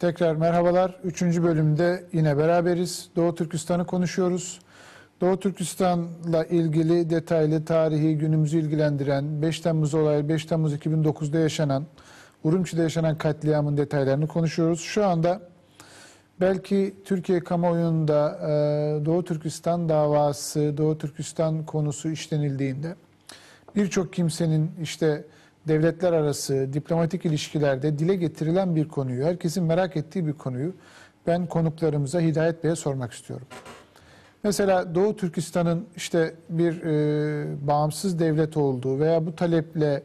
Tekrar merhabalar. 3. bölümde yine beraberiz. Doğu Türkistan'ı konuşuyoruz. Doğu Türkistan'la ilgili detaylı tarihi günümüzü ilgilendiren 5 Temmuz olayı, 5 Temmuz 2009'da yaşanan, Urumçi'de yaşanan katliamın detaylarını konuşuyoruz. Şu anda belki Türkiye kamuoyunda Doğu Türkistan davası, Doğu Türkistan konusu işlenildiğinde birçok kimsenin işte devletler arası diplomatik ilişkilerde dile getirilen bir konuyu, herkesin merak ettiği bir konuyu ben konuklarımıza Hidayet Bey'e sormak istiyorum. Mesela Doğu Türkistan'ın işte bir bağımsız devlet olduğu veya bu taleple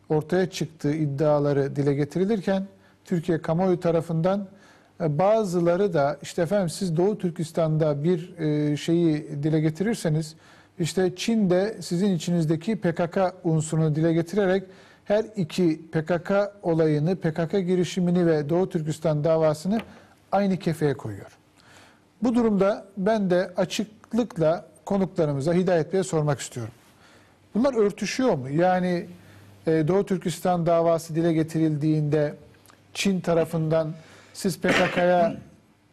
ortaya çıktığı iddiaları dile getirilirken Türkiye kamuoyu tarafından bazıları da işte efendim siz Doğu Türkistan'da bir şeyi dile getirirseniz işte Çin de sizin içinizdeki PKK unsurunu dile getirerek her iki PKK olayını, PKK girişimini ve Doğu Türkistan davasını aynı kefeye koyuyor. Bu durumda ben de açıklıkla konuklarımıza Hidayet Bey'e sormak istiyorum. Bunlar örtüşüyor mu? Yani Doğu Türkistan davası dile getirildiğinde Çin tarafından siz PKK'ya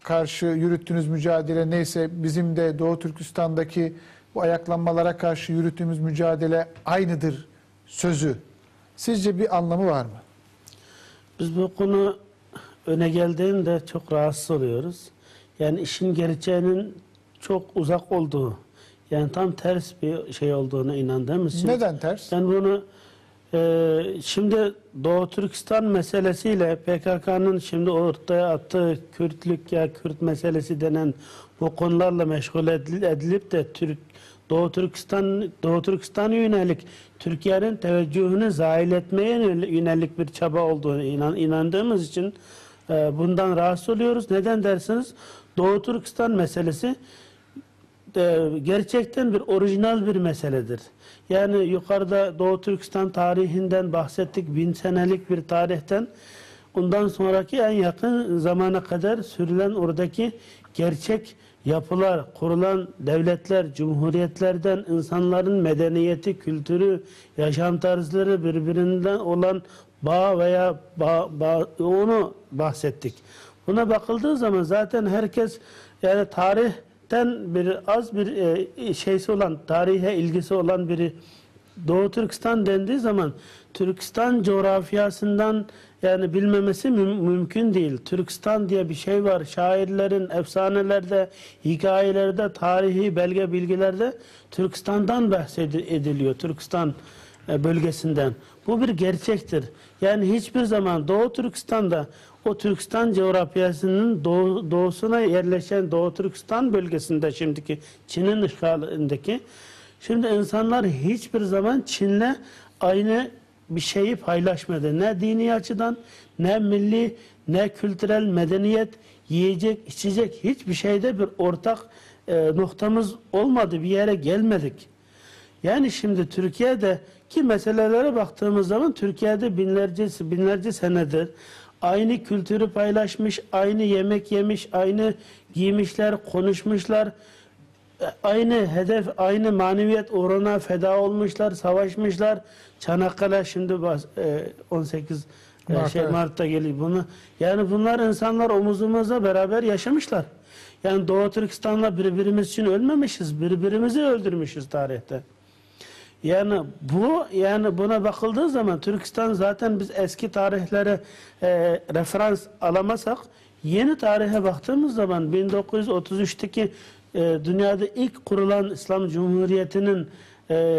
karşı yürüttüğünüz mücadele neyse bizim de Doğu Türkistan'daki bu ayaklanmalara karşı yürüttüğümüz mücadele aynıdır sözü. Sizce bir anlamı var mı? Biz bu konu öne geldiğinde çok rahatsız oluyoruz. Yani işin gerçeğinin çok uzak olduğu, yani tam ters bir şey olduğuna inandığımız için. Neden ters? Ben bunu şimdi Doğu Türkistan meselesiyle PKK'nın şimdi ortaya attığı Kürtlük ya Kürt meselesi denen bu konularla meşgul edilip de Doğu Türkistan'a yönelik Türkiye'nin teveccühünü zahil etmeye yönelik bir çaba olduğunu inandığımız için bundan rahatsız oluyoruz. Neden dersiniz? Doğu Türkistan meselesi gerçekten bir orijinal bir meseledir. Yani yukarıda Doğu Türkistan tarihinden bahsettik, 1000 senelik bir tarihten. Ondan sonraki en yakın zamana kadar sürülen oradaki gerçek yapılar, kurulan devletler, cumhuriyetlerden insanların medeniyeti, kültürü, yaşam tarzları birbirinden olan bağ veya onu bahsettik. Buna bakıldığı zaman zaten herkes yani tarihten az bir şeysi olan, tarihe ilgisi olan biri Doğu Türkistan dendiği zaman Türkistan coğrafyasından yani bilmemesi mümkün değil. Türkistan diye bir şey var. Şairlerin efsanelerde, hikayelerde, tarihi belge bilgilerde Türkistan'dan bahsediliyor. Türkistan bölgesinden. Bu bir gerçektir. Yani hiçbir zaman Doğu Türkistan'da o Türkistan coğrafyasının doğusuna yerleşen Doğu Türkistan bölgesinde şimdiki Çin'in işgalindeki şimdi insanlar hiçbir zaman Çin'le aynı bir şeyi paylaşmadı. Ne dini açıdan, ne milli, ne kültürel medeniyet, yiyecek, içecek hiçbir şeyde bir ortak noktamız olmadı. Bir yere gelmedik. Yani şimdi Türkiye'deki meselelere baktığımız zaman Türkiye'de binlerce senedir aynı kültürü paylaşmış, aynı yemek yemiş, aynı giymişler, konuşmuşlar, aynı hedef, aynı maneviyat uğruna feda olmuşlar, savaşmışlar. Çanakkale şimdi 18 Mart'ta geliyor bunu. Yani bunlar insanlar omuzumuzla beraber yaşamışlar. Yani Doğu Türkistan'la birbirimiz için ölmemişiz, birbirimizi öldürmüşüz tarihte. Yani buna bakıldığı zaman Türkistan zaten biz eski tarihlere referans alamazsak yeni tarihe baktığımız zaman 1933'teki dünyada ilk kurulan İslam Cumhuriyeti'nin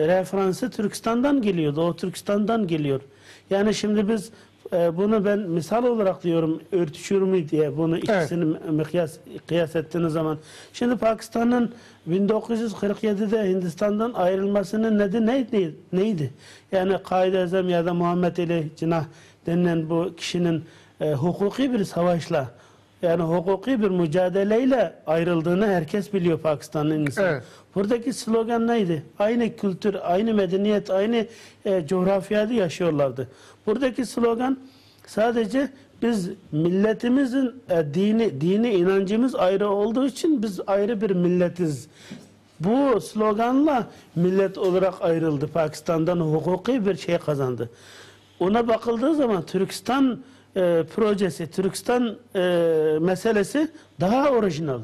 referansı Türkistan'dan geliyor, Doğu Türkistan'dan geliyor. Yani şimdi biz bunu ben misal olarak diyorum, örtüşür mü diye bunu ikisini kıyas ettiğiniz zaman. Şimdi Pakistan'ın 1947'de Hindistan'dan ayrılmasının nedeni neydi? Yani Kaid-i ya da Muhammed Ali Cinnah denilen bu kişinin hukuki bir savaşla yani hukuki bir mücadeleyle ayrıldığını herkes biliyor Pakistan'ın insanı. Evet. Buradaki slogan neydi? Aynı kültür, aynı medeniyet, aynı coğrafyada yaşıyorlardı. Buradaki slogan sadece biz milletimizin dini inancımız ayrı olduğu için biz ayrı bir milletiz. Bu sloganla millet olarak ayrıldı. Pakistan'dan hukuki bir şey kazandı. Ona bakıldığı zaman Türkistan projesi, Türkistan meselesi daha orijinal.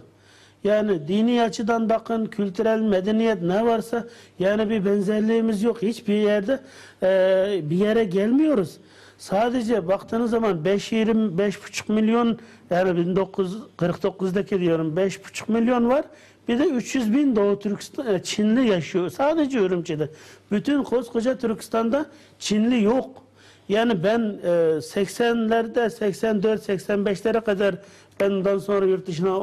Yani dini açıdan bakın, kültürel, medeniyet ne varsa yani bir benzerliğimiz yok. Hiçbir yerde bir yere gelmiyoruz. Sadece baktığınız zaman 5,5 milyon, yani 1949'daki diyorum 5,5 milyon var. Bir de 300 bin Doğu Türkistan, Çinli yaşıyor. Sadece Ürümçi'de. Bütün koskoca Türkistan'da Çinli yok. Yani ben 80'lerde 84-85'lere kadar ben ondan sonra yurt dışına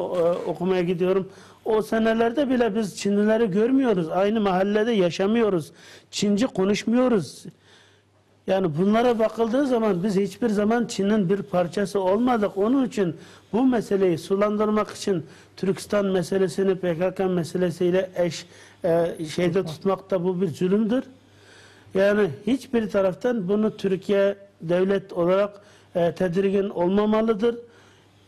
okumaya gidiyorum. O senelerde bile biz Çinlileri görmüyoruz. Aynı mahallede yaşamıyoruz. Çince konuşmuyoruz. Yani bunlara bakıldığı zaman biz hiçbir zaman Çin'in bir parçası olmadık. Onun için bu meseleyi sulandırmak için Türkistan meselesini PKK meselesiyle şeyde tutmak da bu bir zulümdür. Yani hiçbir taraftan bunu Türkiye devlet olarak tedirgin olmamalıdır.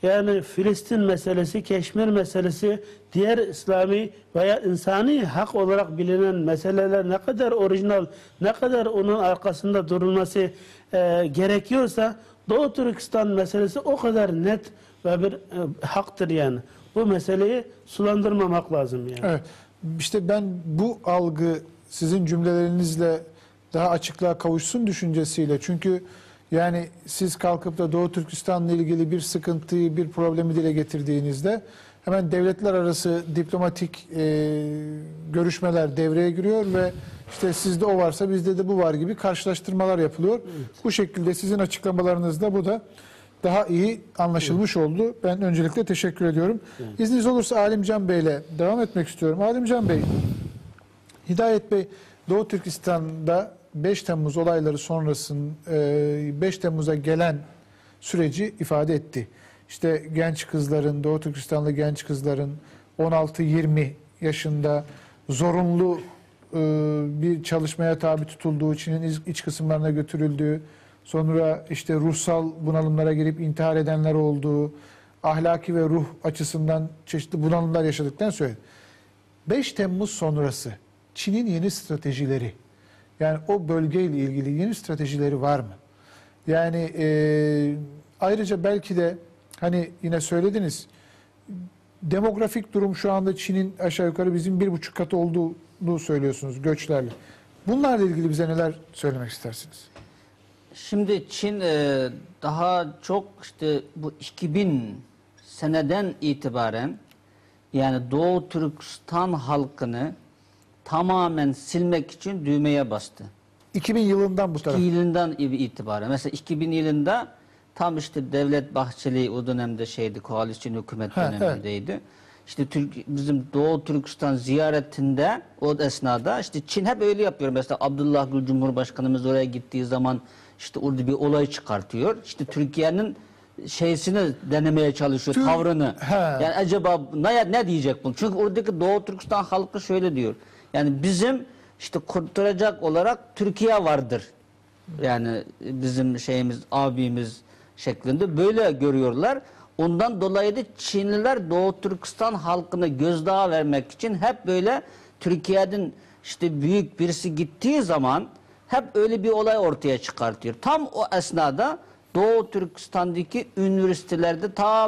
Yani Filistin meselesi, Keşmir meselesi, diğer İslami veya insani hak olarak bilinen meseleler ne kadar orijinal, ne kadar onun arkasında durulması gerekiyorsa Doğu Türkistan meselesi o kadar net ve bir haktır yani. Bu meseleyi sulandırmamak lazım yani. Evet. İşte ben bu algı sizin cümlelerinizle daha açıklığa kavuşsun düşüncesiyle. Çünkü yani siz kalkıp da Doğu Türkistan'la ilgili bir sıkıntıyı, bir problemi dile getirdiğinizde hemen devletler arası diplomatik görüşmeler devreye giriyor ve işte sizde o varsa bizde de bu var gibi karşılaştırmalar yapılıyor. Evet. Bu şekilde sizin açıklamalarınızda bu da daha iyi anlaşılmış oldu. Ben öncelikle teşekkür ediyorum. Evet. İzniniz olursa Alimcan Bey ile devam etmek istiyorum. Alimcan Bey, Hidayet Bey Doğu Türkistan'da 5 Temmuz olayları sonrasında 5 Temmuz'a gelen süreci ifade etti. İşte genç kızların, Doğu Türkistanlı genç kızların 16-20 yaşında zorunlu bir çalışmaya tabi tutulduğu, Çin'in iç kısımlarına götürüldüğü, sonra işte ruhsal bunalımlara girip intihar edenler olduğu, ahlaki ve ruh açısından çeşitli bunalımlar yaşadıktan sonra 5 Temmuz sonrası Çin'in yeni stratejileri, yani o bölgeyle ilgili yeni stratejileri var mı? Yani ayrıca belki de hani yine söylediniz, demografik durum şu anda Çin'in aşağı yukarı bizim 1,5 katı olduğunu söylüyorsunuz göçlerle. Bunlarla ilgili bize neler söylemek istersiniz? Şimdi Çin daha çok işte bu 2000 seneden itibaren yani Doğu Türkistan halkını tamamen silmek için düğmeye bastı. 2000 yılından bu tarafa. 2000 yılından itibaren. Mesela 2000 yılında tam işte Devlet Bahçeli o dönemde koalisyon hükümet dönemindeydi. Evet. İşte bizim Doğu Türkistan ziyaretinde o esnada işte Çin hep öyle yapıyor. Mesela Abdullah Gül Cumhurbaşkanımız oraya gittiği zaman işte orada bir olay çıkartıyor. İşte Türkiye'nin şeysini denemeye çalışıyor, tavrını. Yani acaba ne diyecek bunu? Çünkü oradaki Doğu Türkistan halkı şöyle diyor. Yani bizim işte kurtaracak olarak Türkiye vardır. Yani bizim abimiz şeklinde böyle görüyorlar. Ondan dolayı da Çinliler Doğu Türkistan halkını gözdağı vermek için hep böyle Türkiye'den işte büyük birisi gittiği zaman hep öyle bir olay ortaya çıkartıyor. Tam o esnada Doğu Türkistan'daki üniversitelerde ta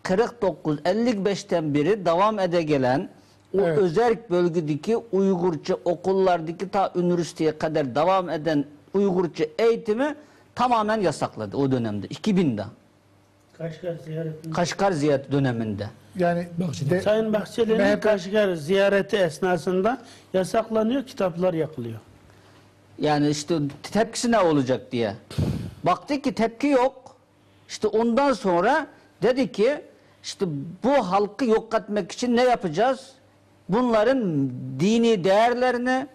1949-55'ten beri devam ede gelen o özel bölgedeki Uygurca okullardaki ta üniversiteye kadar devam eden Uygurca eğitimi tamamen yasakladı o dönemde 2000'de. Kaşgar ziyareti döneminde. Yani Sayın Bahçeli'nin Kaşgar ziyareti esnasında yasaklanıyor, kitaplar yakılıyor. Yani işte tepkisi ne olacak diye. Baktık ki tepki yok. İşte ondan sonra dedi ki işte bu halkı yok etmek için ne yapacağız? Bunların dini değerlerini,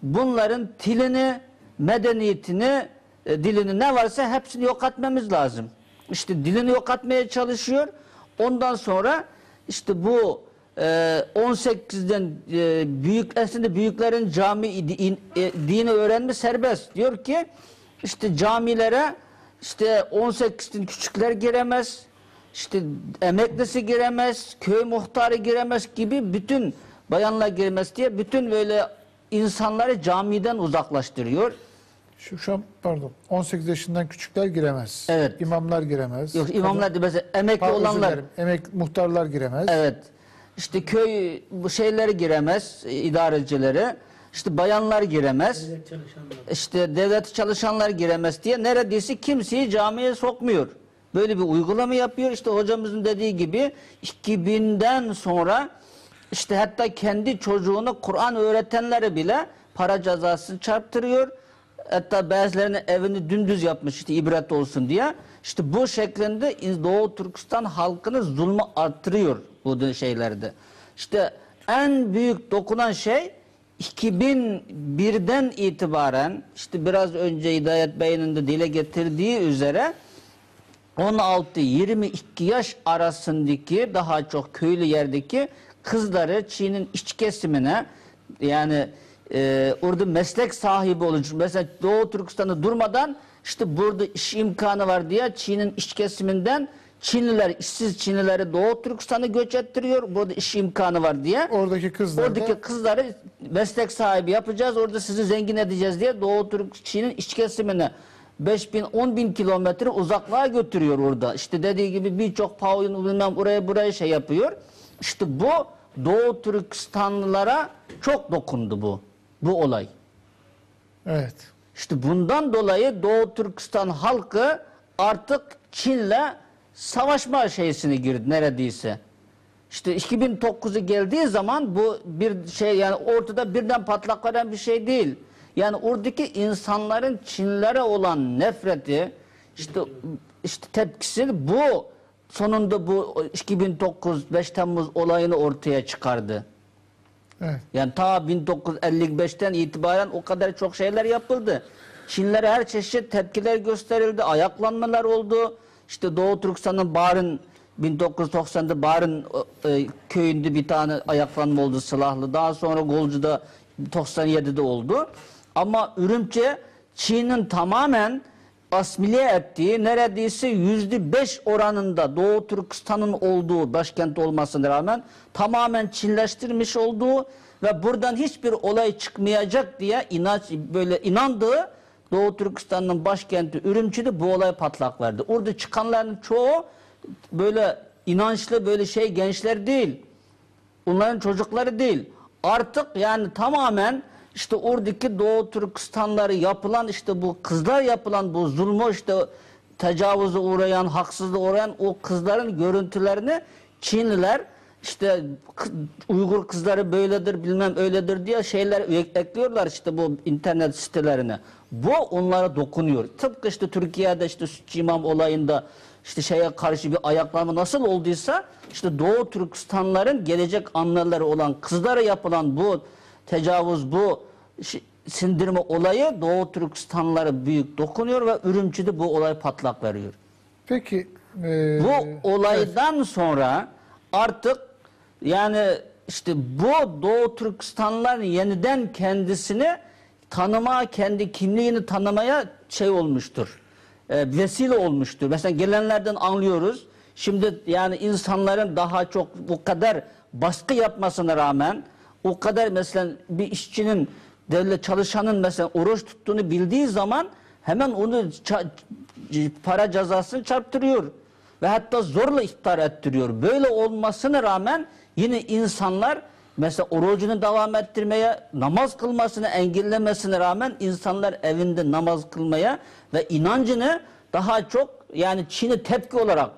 bunların dilini, medeniyetini, dilini ne varsa hepsini yok etmemiz lazım. İşte dilini yok etmeye çalışıyor. Ondan sonra işte bu 18'den aslında büyüklerin dini öğrenme serbest. Diyor ki işte camilere işte 18'den küçükler giremez, işte emeklisi giremez, köy muhtarı giremez gibi bütün bayanlar giremez diye bütün böyle insanları camiden uzaklaştırıyor. Şu an pardon 18 yaşından küçükler giremez. Evet. İmamlar giremez. Yok, imamlar da mesela emekli Özür olanlar. dilerim, muhtarlar giremez. Evet. İşte köy bu şeyleri giremez, idarecileri. İşte bayanlar giremez. Devlet çalışanları. İşte devlet çalışanlar giremez diye neredeyse kimseyi camiye sokmuyor. Böyle bir uygulama yapıyor. İşte hocamızın dediği gibi 2000'den sonra işte hatta kendi çocuğuna Kur'an öğretenleri bile para cezası çarptırıyor. Hatta bazılarının evini dümdüz yapmış işte ibret olsun diye. İşte bu şeklinde Doğu Türkistan halkını zulmü arttırıyor bu şeylerde. İşte en büyük dokunan şey 2001'den itibaren işte biraz önce Hidayet Bey'in de dile getirdiği üzere 16-22 yaş arasındaki daha çok köylü yerdeki kızları Çin'in iç kesimine yani orada meslek sahibi olacak. Mesela Doğu Türkistan'da durmadan işte burada iş imkanı var diye Çin'in iç kesiminden Çinliler, işsiz Çinlileri Doğu Türkistan'a göç ettiriyor. Burada iş imkanı var diye. Oradaki Kızları meslek sahibi yapacağız. Orada sizi zengin edeceğiz diye Doğu Çin'in iç kesimine 5.000-10.000 kilometre uzaklığa götürüyor orada. İşte dediği gibi birçok pavyonu bilmem buraya şey yapıyor. İşte bu Doğu Türkistanlılara çok dokundu bu olay. Evet. İşte bundan dolayı Doğu Türkistan halkı artık Çin'le savaşma şeysine girdi neredeyse. İşte 2009'u geldiği zaman bu bir şey yani ortada birden patlak veren bir şey değil. Yani oradaki insanların Çinlere olan nefreti işte tepkisi bu sonunda bu 2009 5 Temmuz olayını ortaya çıkardı. Evet. Yani ta 1955'ten itibaren o kadar çok şeyler yapıldı. Çinlere her çeşit tepkiler gösterildi, ayaklanmalar oldu. İşte Doğu Türkistan'ın Barın 1990'da Barın köyünde bir tane ayaklanma oldu silahlı. Daha sonra Golcu'da 97'de oldu. Ama Ürümçi Çin'in tamamen asimile ettiği neredeyse %5 oranında Doğu Türkistan'ın olduğu başkent olmasına rağmen tamamen Çinleştirmiş olduğu ve buradan hiçbir olay çıkmayacak diye inandığı Doğu Türkistan'ın başkenti Ürümçi'de bu olay patlak verdi. Orada çıkanların çoğu böyle inançlı böyle gençler değil. Onların çocukları değil. Artık yani tamamen işte oradaki Doğu Türkistanları yapılan işte bu kızlar yapılan bu zulmü işte tecavüze uğrayan, haksızlığa uğrayan o kızların görüntülerini Çinliler işte Uygur kızları böyledir bilmem öyledir diye şeyler ekliyorlar işte bu internet sitelerine. Bu onlara dokunuyor. Tıpkı işte Türkiye'de işte Sütçü İmam olayında işte şeye karşı bir ayaklanma nasıl olduysa işte Doğu Türkistanların gelecek anneleri olan kızlara yapılan bu tecavüz, bu sindirme olayı Doğu Türkistanlara büyük dokunuyor ve Ürümçi'de bu olay patlak veriyor. Peki bu olaydan sonra artık yani işte bu Doğu Türkistanlılar yeniden kendisini tanıma, kendi kimliğini tanımaya olmuştur. Vesile olmuştur. Mesela gelenlerden anlıyoruz. Şimdi yani insanların daha çok bu kadar baskı yapmasına rağmen o kadar mesela bir işçinin devlet çalışanın mesela oruç tuttuğunu bildiği zaman hemen onu para cezasını çarptırıyor. Ve hatta zorla iftar ettiriyor. Böyle olmasına rağmen yine insanlar mesela orucunu devam ettirmeye, namaz kılmasını engellemesine rağmen insanlar evinde namaz kılmaya ve inancını daha çok yani Çin'e tepki olarak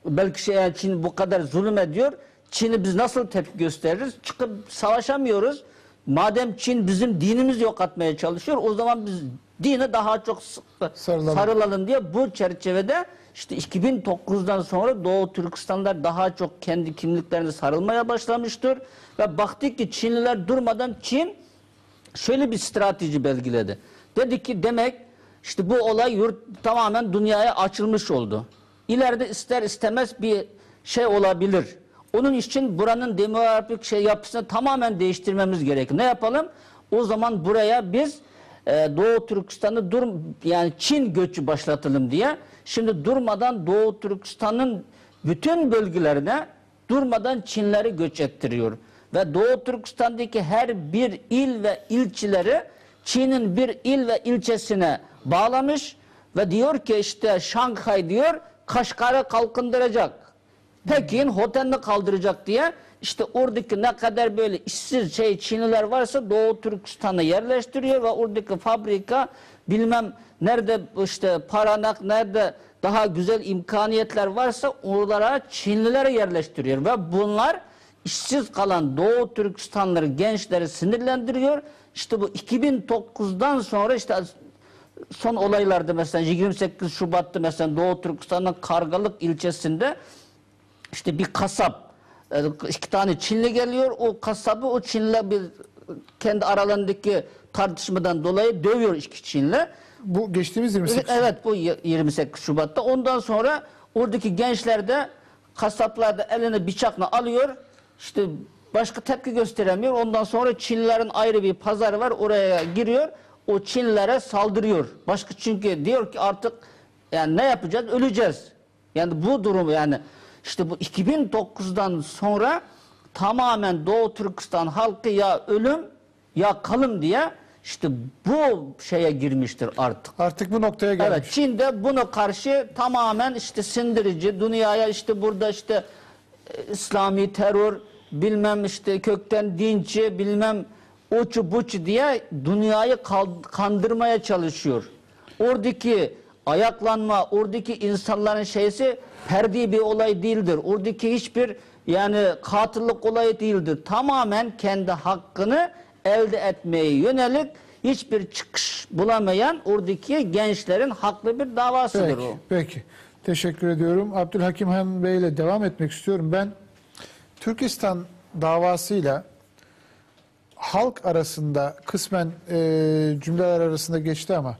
belki Çin bu kadar zulüm ediyor. Çin'i biz nasıl tepki gösteririz? Çıkıp savaşamıyoruz. Madem Çin bizim dinimizi yok etmeye çalışıyor o zaman biz dine daha çok sarılalım diye bu çerçevede işte 2009'dan sonra Doğu Türkistanlar daha çok kendi kimliklerine sarılmaya başlamıştır. Ve baktık ki Çinliler durmadan Çin şöyle bir strateji belgiledi. Dedi ki demek işte bu olay tamamen dünyaya açılmış oldu. İleride ister istemez bir şey olabilir. Onun için buranın demografik yapısını tamamen değiştirmemiz gerekir. Ne yapalım? O zaman buraya biz Doğu Türkistan'ı yani Çin göçü başlatalım diye. Şimdi durmadan Doğu Türkistan'ın bütün bölgelerine durmadan Çinleri göç ettiriyor. Ve Doğu Türkistan'daki her bir il ve ilçeleri Çin'in bir il ve ilçesine bağlamış ve diyor ki işte Şanghay diyor Kaşgar'ı kalkındıracak. Pekin Hoten'i kaldıracak diye işte oradaki ne kadar böyle işsiz Çinliler varsa Doğu Türkistan'a yerleştiriyor ve oradaki fabrika bilmem nerede işte nerede daha güzel imkaniyetler varsa oralara Çinlilere yerleştiriyor ve bunlar işsiz kalan Doğu Türkistanlıları, gençleri sinirlendiriyor. İşte bu 2009'dan sonra işte son olaylarda mesela 28 Şubat'ta mesela Doğu Türkistan'ın Kargalık ilçesinde işte bir kasap, 2 tane Çinli geliyor, o kasabı o Çinli bir kendi aralarındaki tartışmadan dolayı dövüyor 2 Çinli. Bu geçtiğimiz 28 Şubat. Evet, bu 28 Şubat'ta. Ondan sonra oradaki gençler de kasaplar da eline bıçakla alıyor. İşte başka tepki gösteremiyor. Ondan sonra Çinlilerin ayrı bir pazarı var. Oraya giriyor. O Çinlilere saldırıyor. Başka çünkü diyor ki artık yani ne yapacağız? Öleceğiz. Yani bu durum yani işte bu 2009'dan sonra tamamen Doğu Türkistan halkı ya ölüm ya kalım diye işte bu şeye girmiştir artık. Artık bu noktaya gelmiş. Evet, Çin de buna karşı tamamen işte sindirici, dünyaya işte burada işte İslami terör, bilmem işte kökten dinci, bilmem uçu buçu diye dünyayı kandırmaya çalışıyor. Oradaki ayaklanma, oradaki insanların şeysi ferdi bir olay değildir. Oradaki hiçbir yani katillik olayı değildir. Tamamen kendi hakkını elde etmeye yönelik hiçbir çıkış bulamayan oradaki gençlerin haklı bir davasıdır Peki, o. peki. Teşekkür ediyorum. Abdülhakim Han Bey ile devam etmek istiyorum. Ben Türkistan davasıyla halk arasında kısmen cümleler arasında geçti ama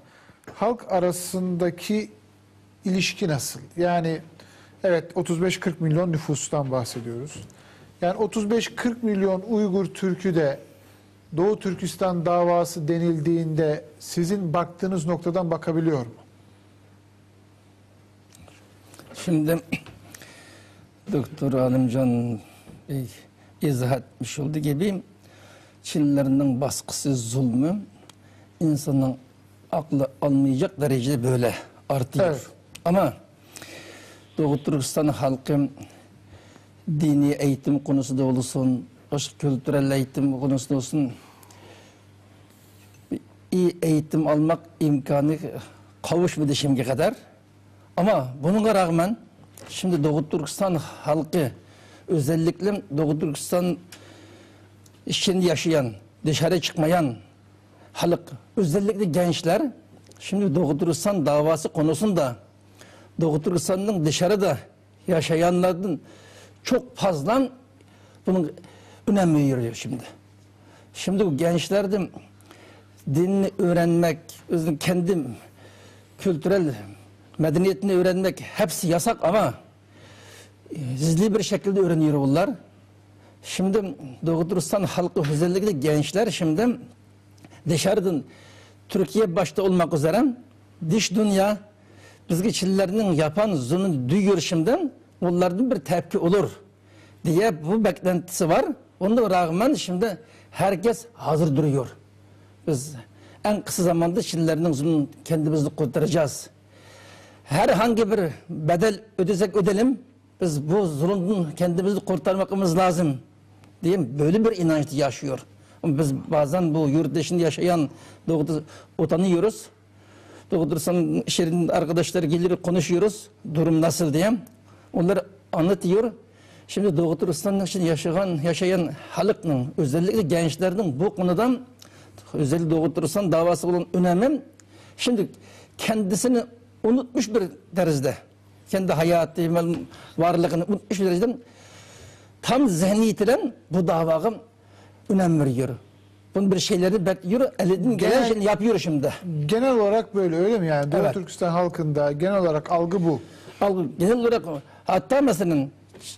halk arasındaki ilişki nasıl? Yani evet 35-40 milyon nüfustan bahsediyoruz. Yani 35-40 milyon Uygur Türk'ü de Doğu Türkistan davası denildiğinde sizin baktığınız noktadan bakabiliyor mu? Şimdi Doktor Alimcan Bey izah etmiş olduğu gibi Çinlilerin baskısı, zulmü insanın aklı almayacak derecede böyle artıyor. Evet. Ama Doğu Türkistan halkı dini eğitim konusunda olsun, başka kültürel eğitim konusunda olsun iyi eğitim almak imkanı kavuşmadı şimdiye kadar. Ama bununla rağmen şimdi Doğu Türkistan halkı özellikle Doğu Türkistan içinde yaşayan, dışarı çıkmayan halk, özellikle gençler şimdi Doğu Türkistan davası konusunda Doğu Türkistan'ın dışarıda yaşayanların çok fazla bunun önem veriyor şimdi. Şimdi bu gençler de dinini öğrenmek, özün kendi kültürel medeniyetini öğrenmek hepsi yasak ama gizli bir şekilde öğreniyor bunlar. Şimdi Doğu Türkistan halkı özellikle gençler şimdi dışarıdan Türkiye başta olmak üzere dış dünya bizgi Çinlilerinin yapan zulmünü duyuyor şimdi onlardan bir tepki olur diye bu beklentisi var. Ona rağmen şimdi herkes hazır duruyor. Biz en kısa zamanda Çinlilerin zulmünü kendimizi kurtaracağız. Herhangi bir bedel ödesek ödelim, biz bu zulümden kendimizi kurtarmamız lazım diye böyle bir inanç yaşıyor. Ama biz bazen bu yurt dışında yaşayan utanıyoruz. Doğu Türkistan şehrinin arkadaşları gelir konuşuyoruz, durum nasıl diye. Onlar anlatıyor. Şimdi Doğu Türkistan'ın için yaşayan halkın, özellikle gençlerin bu konudan özellikle Doğu Türkistan davası olan önemi şimdi kendisini unutmuş bir derecede, kendi hayatı, varlığını unutmuş bir derecede tam zihniyetiyle bu davaya önem veriyor. Bunun bir şeyleri bekliyor, elinden gelen şeyini yapıyor şimdi. Genel olarak böyle öyle mi yani? Doğu Evet. Türkistan halkında genel olarak algı bu. Genel olarak hatta mesela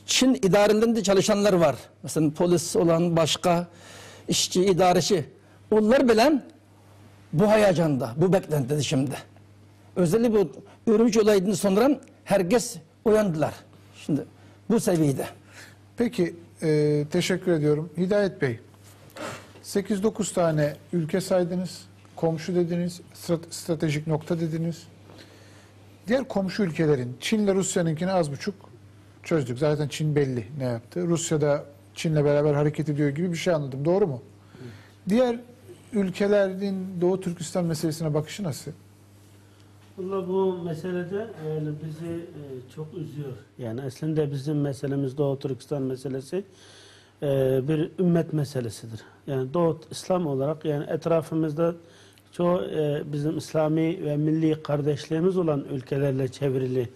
Çin idarelerinde çalışanlar var. Mesela polis olan başka işçi, idareci. Onlar bile bu heyecanda, bu beklentide şimdi. Özellikle bu Ürümçi olayından sonra herkes uyandılar. Şimdi bu seviyede. Peki teşekkür ediyorum. Hidayet Bey, 8-9 tane ülke saydınız. komşu dediniz, stratejik nokta dediniz. Diğer komşu ülkelerin, Çin'le Rusya'nınkini az buçuk çözdük. Zaten Çin belli ne yaptı. Rusya da Çin'le beraber hareket ediyor gibi bir şey anladım. Doğru mu? Diğer ülkelerin Doğu Türkistan meselesine bakışı nasıl? Valla bu meselede yani bizi çok üzüyor. Yani aslında bizim meselemiz Doğu Türkistan meselesi bir ümmet meselesidir. Yani Doğu İslam olarak yani etrafımızda çoğu bizim İslami ve milli kardeşliğimiz olan ülkelerle çevrili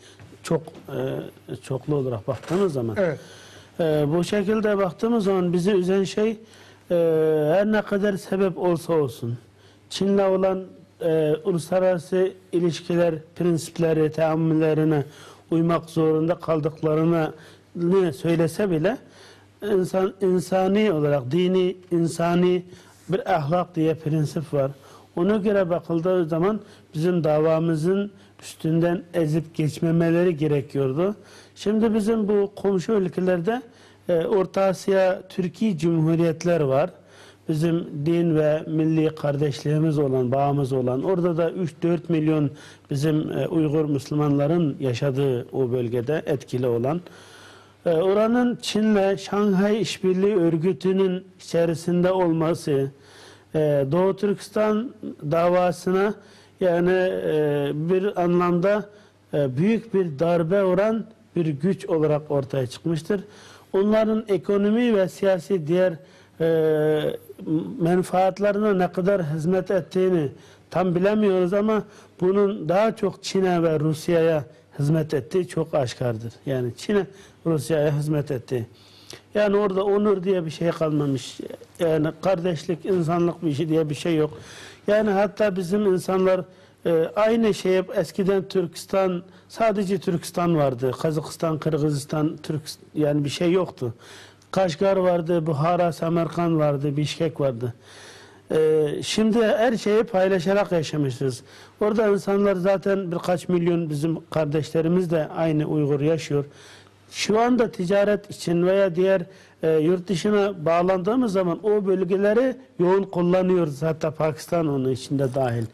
çoklu olarak baktığımız zaman. Evet. Bu şekilde baktığımız zaman bizi üzen şey her ne kadar sebep olsa olsun Çin'le olan uluslararası ilişkiler prensipleri, teamüllerine uymak zorunda kaldıklarını söylese bile insani olarak dini, insani bir ahlak diye prensip var. Ona göre bakıldığı zaman bizim davamızın üstünden ezip geçmemeleri gerekiyordu. Şimdi bizim bu komşu ülkelerde Orta Asya, Türkiye Cumhuriyetler var. Bizim din ve milli kardeşliğimiz olan, bağımız olan, orada da 3-4 milyon bizim Uygur Müslümanların yaşadığı o bölgede etkili olan. Oranın Çin'le Şanghay İşbirliği Örgütü'nün içerisinde olması, Doğu Türkistan davasına yani bir anlamda büyük bir darbe vuran bir güç olarak ortaya çıkmıştır. Onların ekonomi ve siyasi diğer menfaatlarına ne kadar hizmet ettiğini tam bilemiyoruz ama bunun daha çok Çin'e ve Rusya'ya hizmet ettiği çok aşikardır. Yani Çin'e, Rusya'ya hizmet ettiği. Yani orada onur diye bir şey kalmamış. Yani kardeşlik, insanlık bir şey diye bir şey yok. Yani hatta bizim insanlar aynı şey eskiden Türkistan, sadece Türkistan vardı. Kazakistan, Kırgızistan, yani bir şey yoktu. Kaşgar vardı, Buhara, Samarkand vardı, Bişkek vardı. Şimdi her şeyi paylaşarak yaşamışız. Orada insanlar zaten birkaç milyon bizim kardeşlerimiz de aynı Uygur yaşıyor. Şu anda ticaret için veya diğer yurt dışına bağlandığımız zaman o bölgeleri yoğun kullanıyoruz. Hatta Pakistan onun içinde dahil.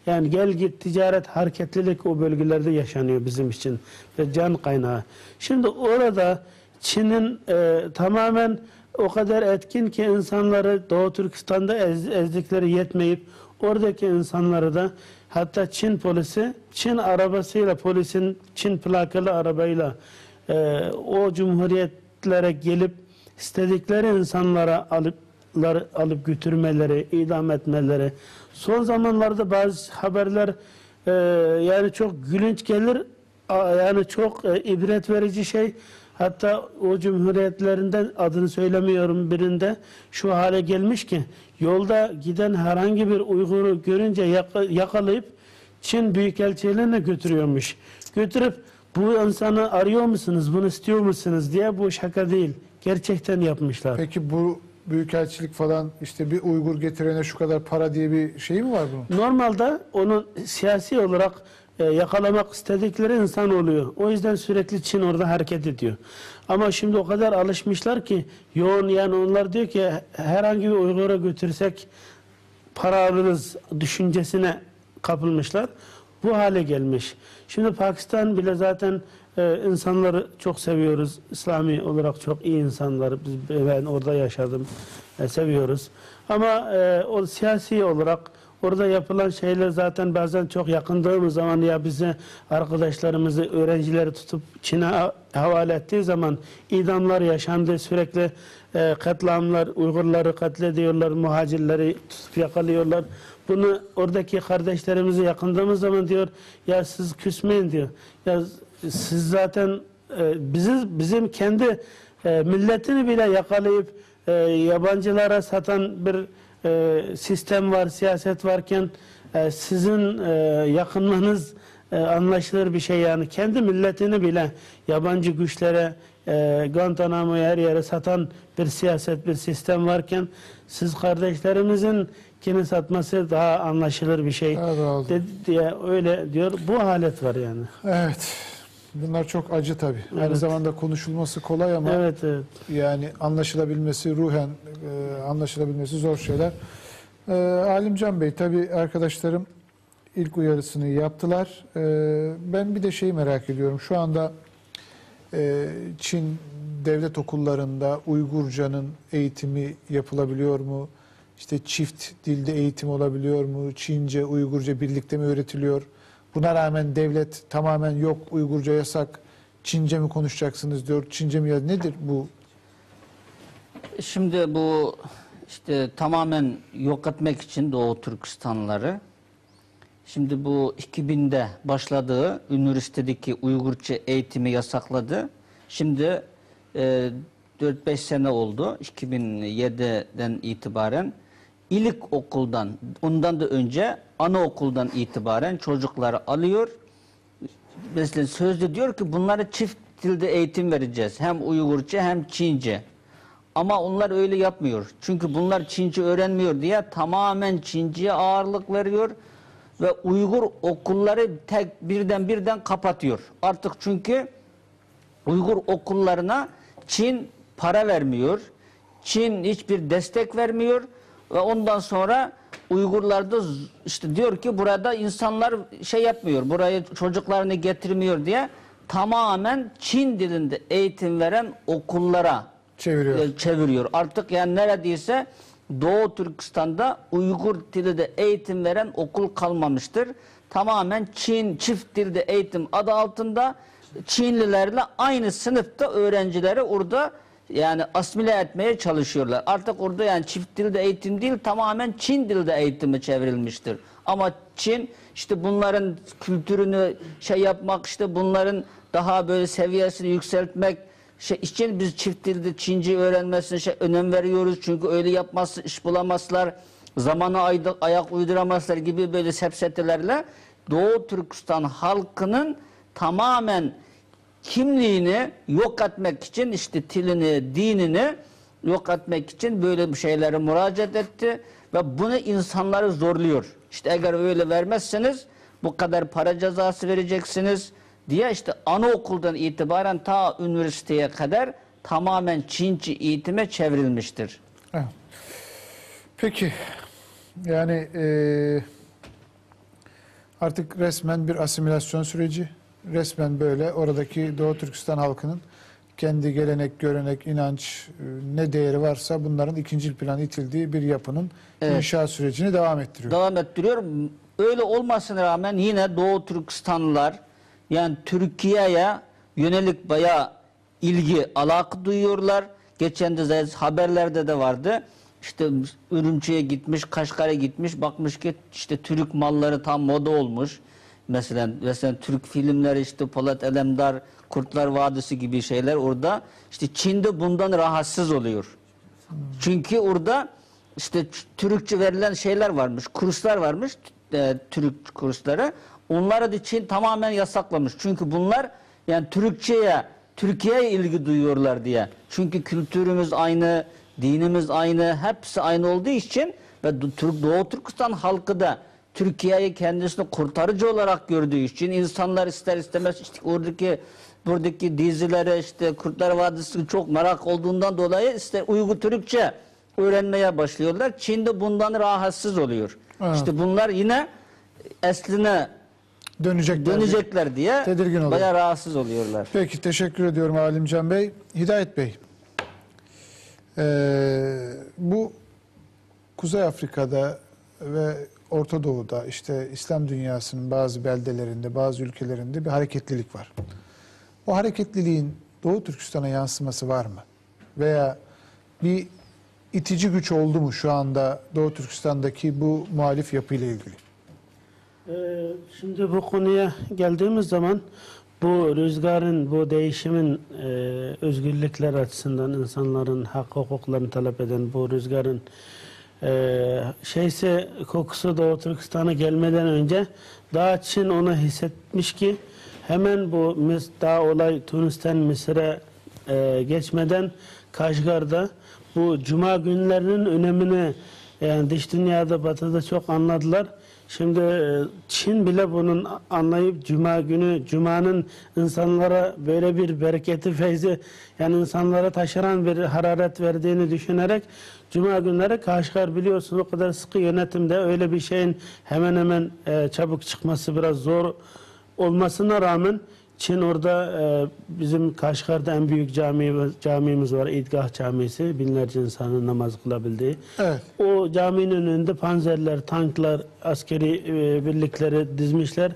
Yani gel git ticaret, hareketlilik o bölgelerde yaşanıyor bizim için ve can kaynağı. Şimdi orada Çin'in tamamen o kadar etkin ki insanları Doğu Türkistan'da ezdikleri yetmeyip oradaki insanları da hatta Çin polisi, Çin arabasıyla polisin Çin plakalı arabayla o cumhuriyetlere gelip istedikleri insanlara alıp götürmeleri, idam etmeleri. Son zamanlarda bazı haberler yani çok gülünç gelir, yani çok ibret verici şey. Hatta o cumhuriyetlerinden adını söylemiyorum birinde şu hale gelmiş ki yolda giden herhangi bir Uygur'u görünce yakalayıp Çin Büyükelçiliğine götürüyormuş. Götürüp bu insanı arıyor musunuz, bunu istiyor musunuz diye, bu şaka değil. Gerçekten yapmışlar. Peki bu büyükelçilik falan işte bir Uygur getirene şu kadar para diye bir şey mi var bunun? Normalde onun siyasi olarak yakalamak istedikleri insan oluyor. O yüzden sürekli Çin orada hareket ediyor. Ama şimdi o kadar alışmışlar ki yoğun, yani onlar diyor ki herhangi bir Uygur'a götürsek para alırız düşüncesine kapılmışlar. Bu hale gelmiş. Şimdi Pakistan bile zaten insanları çok seviyoruz. İslami olarak çok iyi insanlar. Ben orada yaşadım. Seviyoruz. Ama o siyasi olarak orada yapılan şeyler zaten bazen çok yakındığımız zaman ya bize arkadaşlarımızı, öğrencileri tutup Çin'e havale ettiği zaman idamlar yaşandı. Sürekli katliamlar, Uygurları katlediyorlar, muhacirleri tutup yakalıyorlar. Bunu oradaki kardeşlerimize yakındığımız zaman diyor ya siz küsmeyin diyor. Ya siz zaten bizim kendi milletini bile yakalayıp yabancılara satan bir sistem var, siyaset varken sizin yakınmanız anlaşılır bir şey. Yani kendi milletini bile yabancı güçlere, Guantanamo'ya, her yere satan bir siyaset, bir sistem varken siz kardeşlerimizin kimi satması daha anlaşılır bir şey diye öyle diyor. Bu halet var yani. Evet. Bunlar çok acı tabii. Evet. Aynı zamanda konuşulması kolay ama evet. yani anlaşılabilmesi, ruhen anlaşılabilmesi zor şeyler. Alimcan Bey, tabii arkadaşlarım ilk uyarısını yaptılar. Ben bir de şeyi merak ediyorum. Şu anda Çin devlet okullarında Uygurcanın eğitimi yapılabiliyor mu? İşte çift dilde eğitim olabiliyor mu? Çince, Uygurca birlikte mi öğretiliyor? Buna rağmen devlet tamamen yok, Uygurca yasak, Çince mi konuşacaksınız diyor. Çince mi ya nedir bu? Şimdi bu işte tamamen yok etmek için Doğu Türkistanlıları, şimdi bu 2000'de başladığı üniversitedeki Uygurca eğitimi yasakladı. Şimdi 4-5 sene oldu. 2007'den itibaren ilk okuldan, ondan da önce anaokuldan itibaren çocukları alıyor. Mesela sözde diyor ki bunlara çift dilde eğitim vereceğiz. Hem Uygurca hem Çince. Ama onlar öyle yapmıyor. Çünkü bunlar Çince öğrenmiyor diye tamamen Çince'ye ağırlık veriyor. Ve Uygur okulları birden kapatıyor. Artık çünkü Uygur okullarına Çin para vermiyor. Çin hiçbir destek vermiyor. Ve ondan sonra Uygurlar da işte diyor ki burada insanlar şey yapmıyor. Buraya çocuklarını getirmiyor diye tamamen Çin dilinde eğitim veren okullara çeviriyor. Artık yani neredeyse Doğu Türkistan'da Uygur dilinde eğitim veren okul kalmamıştır. Tamamen Çin çift dilde eğitim adı altında Çinlilerle aynı sınıfta öğrencileri orada yani asimile etmeye çalışıyorlar. Artık orada yani çift dilde eğitim değil, tamamen Çin dilde eğitimi çevrilmiştir. Ama Çin işte bunların kültürünü şey yapmak, işte bunların daha böyle seviyesini yükseltmek için biz çift dilde Çince öğrenmesine önem veriyoruz. Çünkü öyle yapmazsa iş bulamazlar, zamana ayak uyduramazlar gibi böyle sepsetelerle Doğu Türkistan halkının tamamen kimliğini yok etmek için, işte dilini, dinini yok etmek için böyle bir şeylere müracaat etti ve bunu insanları zorluyor. İşte eğer öyle vermezseniz bu kadar para cezası vereceksiniz diye işte anaokuldan itibaren ta üniversiteye kadar tamamen Çince eğitime çevrilmiştir. Evet. Peki yani artık resmen bir asimilasyon süreci, resmen böyle oradaki Doğu Türkistan halkının kendi gelenek, görenek, inanç ne değeri varsa bunların ikincil plana itildiği bir yapının inşa sürecini devam ettiriyor. Devam ettiriyor. Öyle olmasına rağmen yine Doğu Türkistanlılar yani Türkiye'ye yönelik bayağı ilgi, alaka duyuyorlar. Geçen de haberlerde de vardı. İşte Ürümçi'ye gitmiş, Kaşgar'a gitmiş, bakmış ki işte Türk malları tam moda olmuş. Mesela Türk filmleri, işte Polat Alemdar, Kurtlar Vadisi gibi şeyler orada. İşte Çin'de bundan rahatsız oluyor. Çünkü orada işte Türkçe verilen şeyler varmış, kurslar varmış, Türk kursları. Onları da Çin tamamen yasaklamış. Çünkü bunlar yani Türkiye'ye ilgi duyuyorlar diye. Çünkü kültürümüz aynı, dinimiz aynı, hepsi aynı olduğu için ve Doğu Türkistan halkı da Türkiye'yi kendisini kurtarıcı olarak gördüğü için insanlar ister istemez işte buradaki dizilere, işte Kurtlar Vadisi çok merak olduğundan dolayı işte Uygur Türkçe öğrenmeye başlıyorlar. Çin'de bundan rahatsız oluyor. Evet. İşte bunlar yine esline dönecekler diye bayağı rahatsız oluyorlar. Peki, teşekkür ediyorum Alimcan Bey. Hidayet Bey, bu Kuzey Afrika'da ve Orta Doğu'da işte İslam dünyasının bazı beldelerinde, bazı ülkelerinde bir hareketlilik var. O hareketliliğin Doğu Türkistan'a yansıması var mı? Veya bir itici güç oldu mu şu anda Doğu Türkistan'daki bu muhalif yapıyla ilgili? Şimdi bu konuya geldiğimiz zaman bu rüzgarın, bu değişimin özgürlükler açısından insanların hak hukuklarını talep eden bu rüzgarın kokusu Doğu Türkistan'a gelmeden önce daha Çin onu hissetmiş ki hemen bu daha olay Tunus'tan Mısır'a geçmeden Kaşgar'da bu cuma günlerinin önemini yani dış dünyada, batıda çok anladılar. Şimdi Çin bile bunun anlayıp Cuma günü, Cuma'nın insanlara böyle bir bereketi, feyzi, yani insanlara taşıran bir hararet verdiğini düşünerek Cuma günleri Kaşgar biliyorsunuz o kadar sıkı yönetimde öyle bir şeyin hemen hemen çabuk çıkması biraz zor olmasına rağmen Çin orada bizim Kaşgar'da en büyük camimiz var. İdgah Camisi. Binlerce insanın namaz kılabildiği. Evet. O caminin önünde panzerler, tanklar, askeri birlikleri dizmişler.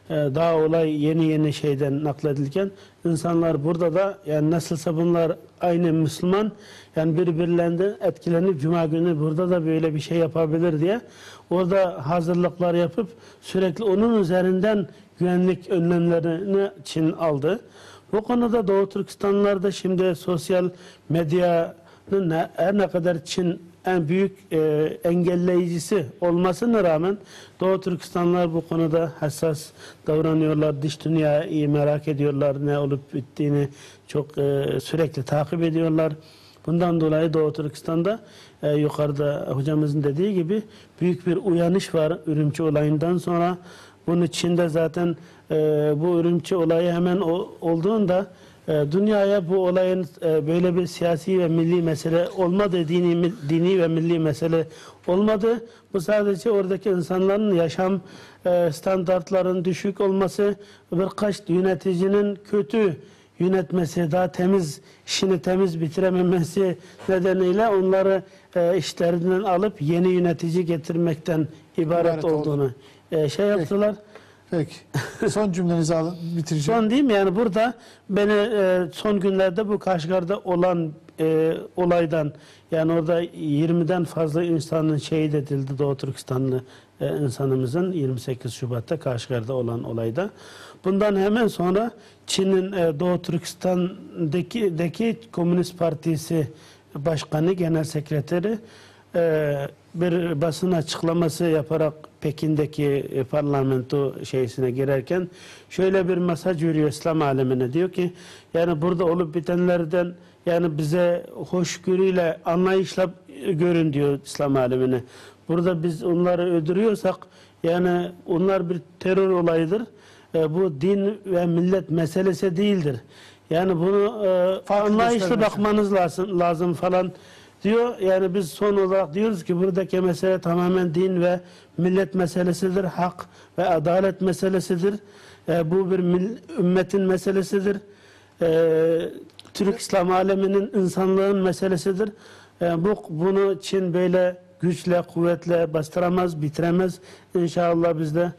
Daha olay yeni şeyden nakledilirken insanlar burada da yani nasılsa bunlar aynı Müslüman yani birbirlerinden etkilenip Cuma günü burada da böyle bir şey yapabilir diye orada hazırlıklar yapıp sürekli onun üzerinden güvenlik önlemlerini Çin aldı. Bu konuda Doğu Türkistanlılarda şimdi sosyal medyanın her ne kadar Çin en büyük engelleyicisi olmasına rağmen Doğu Türkistanlılar bu konuda hassas davranıyorlar. Dış dünyayı merak ediyorlar. Ne olup bittiğini çok sürekli takip ediyorlar. Bundan dolayı Doğu Türkistan'da yukarıda hocamızın dediği gibi büyük bir uyanış var Ürümçi olayından sonra. Bunun içinde zaten bu Ürümçi olayı hemen olduğunda dünyaya bu olayın böyle bir siyasi ve milli mesele olmadı, dini ve milli mesele olmadı. Bu sadece oradaki insanların yaşam standartlarının düşük olması, birkaç yöneticinin kötü yönetmesi, daha temiz, işini temiz bitirememesi nedeniyle onları işlerinden alıp yeni yönetici getirmekten ibaret olduğunu şey yaptılar. Peki. Son cümlenizi alın, bitireceğim. Son diyeyim yani burada beni son günlerde bu Kaşgar'da olan olaydan yani orada 20'den fazla insanın şehit edildi Doğu Türkistanlı insanımızın 28 Şubat'ta Kaşgar'da olan olayda. Bundan hemen sonra Çin'in Doğu Türkistan'daki Komünist Partisi Başkanı, Genel Sekreteri bir basın açıklaması yaparak Pekin'deki parlamento şeysine girerken şöyle bir mesaj veriyor İslam alemine. Diyor ki yani burada olup bitenlerden yani bize hoşgörüyle, anlayışla görün diyor İslam alemine. Burada biz onları öldürüyorsak yani onlar bir terör olayıdır. Bu din ve millet meselesi değildir. Yani bunu anlayışlı bakmanız lazım falan diyor. Yani biz son olarak diyoruz ki buradaki mesele tamamen din ve millet meselesidir. Hak ve adalet meselesidir. Bu bir ümmetin meselesidir. Türk İslam aleminin insanlığın meselesidir. Bunu Çin böyle güçle, kuvvetle bastıramaz, bitiremez. İnşallah biz de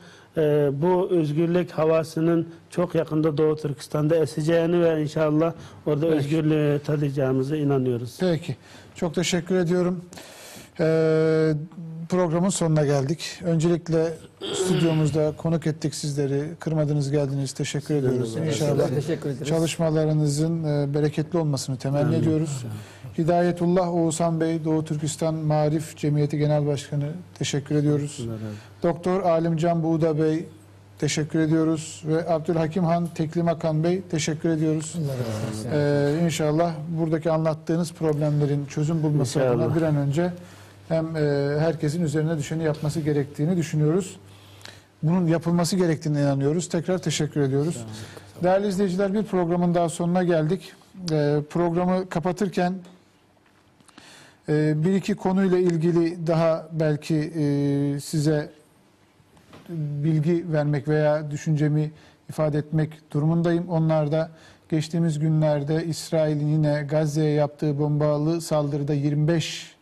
bu özgürlük havasının çok yakında Doğu Türkistan'da eseceğini ve inşallah orada özgürlüğü tadacağımıza inanıyoruz. Peki. Çok teşekkür ediyorum. Programın sonuna geldik. Öncelikle stüdyomuzda konuk ettik sizleri. Kırmadınız, geldiniz. Teşekkür ediyoruz. İnşallah çalışmalarınızın bereketli olmasını temenni ediyoruz. Hidayetullah Oğuzhan Bey, Doğu Türkistan Marif Cemiyeti Genel Başkanı, teşekkür ediyoruz. Doktor Alimcan Buğda Bey, teşekkür ediyoruz. Ve Abdülhakim Han Teklimakan Bey, teşekkür ediyoruz. İnşallah buradaki anlattığınız problemlerin çözüm bulması adına bir an önce hem herkesin üzerine düşeni yapması gerektiğini düşünüyoruz. Bunun yapılması gerektiğine inanıyoruz. Tekrar teşekkür ediyoruz. Değerli izleyiciler, bir programın daha sonuna geldik. Programı kapatırken bir iki konuyla ilgili daha belki size bilgi vermek veya düşüncemi ifade etmek durumundayım. Onlar da geçtiğimiz günlerde İsrail'in yine Gazze'ye yaptığı bombalı saldırıda 25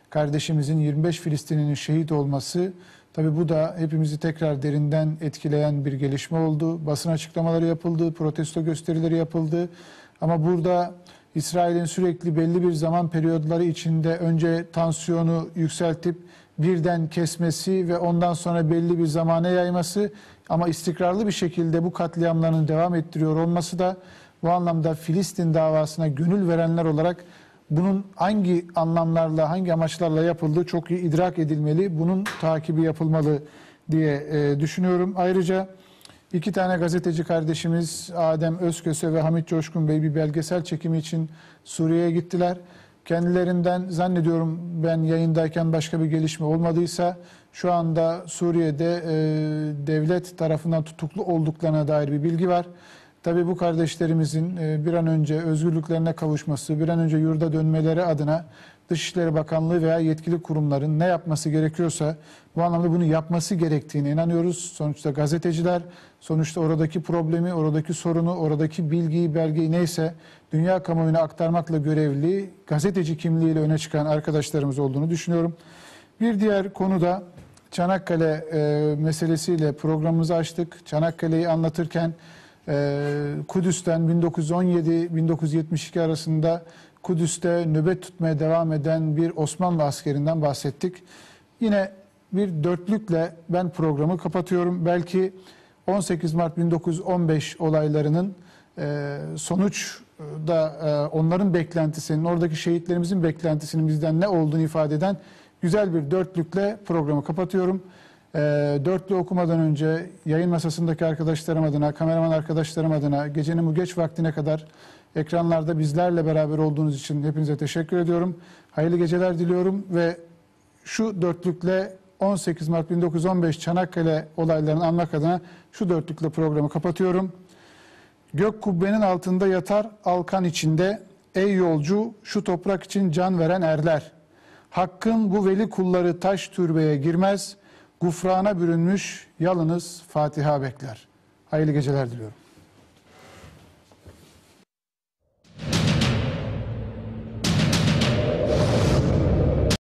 kardeşimizin, 25 Filistinli'nin şehit olması. Tabii bu da hepimizi tekrar derinden etkileyen bir gelişme oldu. Basın açıklamaları yapıldı, protesto gösterileri yapıldı. Ama burada İsrail'in sürekli belli bir zaman periyodları içinde önce tansiyonu yükseltip birden kesmesi ve ondan sonra belli bir zamana yayması ama istikrarlı bir şekilde bu katliamlarını devam ettiriyor olması da bu anlamda Filistin davasına gönül verenler olarak bunun hangi anlamlarla, hangi amaçlarla yapıldığı çok iyi idrak edilmeli. Bunun takibi yapılmalı diye düşünüyorum. Ayrıca iki tane gazeteci kardeşimiz Adem Özköse ve Hamit Coşkun Bey bir belgesel çekimi için Suriye'ye gittiler. Kendilerinden zannediyorum, ben yayındayken başka bir gelişme olmadıysa şu anda Suriye'de devlet tarafından tutuklu olduklarına dair bir bilgi var. Tabii bu kardeşlerimizin bir an önce özgürlüklerine kavuşması, bir an önce yurda dönmeleri adına Dışişleri Bakanlığı veya yetkili kurumların ne yapması gerekiyorsa bu anlamda bunu yapması gerektiğine inanıyoruz. Sonuçta gazeteciler, sonuçta oradaki problemi, oradaki sorunu, oradaki bilgiyi, belgeyi neyse dünya kamuoyuna aktarmakla görevli gazeteci kimliğiyle öne çıkan arkadaşlarımız olduğunu düşünüyorum. Bir diğer konu da Çanakkale meselesiyle programımızı açtık. Çanakkale'yi anlatırken Kudüs'ten 1917-1972 arasında Kudüs'te nöbet tutmaya devam eden bir Osmanlı askerinden bahsettik. Yine bir dörtlükle ben programı kapatıyorum. Belki 18 Mart 1915 olaylarının sonuç da onların beklentisinin, oradaki şehitlerimizin beklentisinin bizden ne olduğunu ifade eden güzel bir dörtlükle programı kapatıyorum. Dörtlü okumadan önce yayın masasındaki arkadaşlarım adına, kameraman arkadaşlarım adına gecenin bu geç vaktine kadar ekranlarda bizlerle beraber olduğunuz için hepinize teşekkür ediyorum. Hayırlı geceler diliyorum ve şu dörtlükle 18 Mart 1915 Çanakkale olaylarını anmak adına şu dörtlükle programı kapatıyorum. Gök kubbenin altında yatar alkan içinde, ey yolcu şu toprak için can veren erler. Hakkın bu veli kulları taş türbeye girmez, gufrana bürünmüş yalınız Fatiha bekler. Hayırlı geceler diliyorum.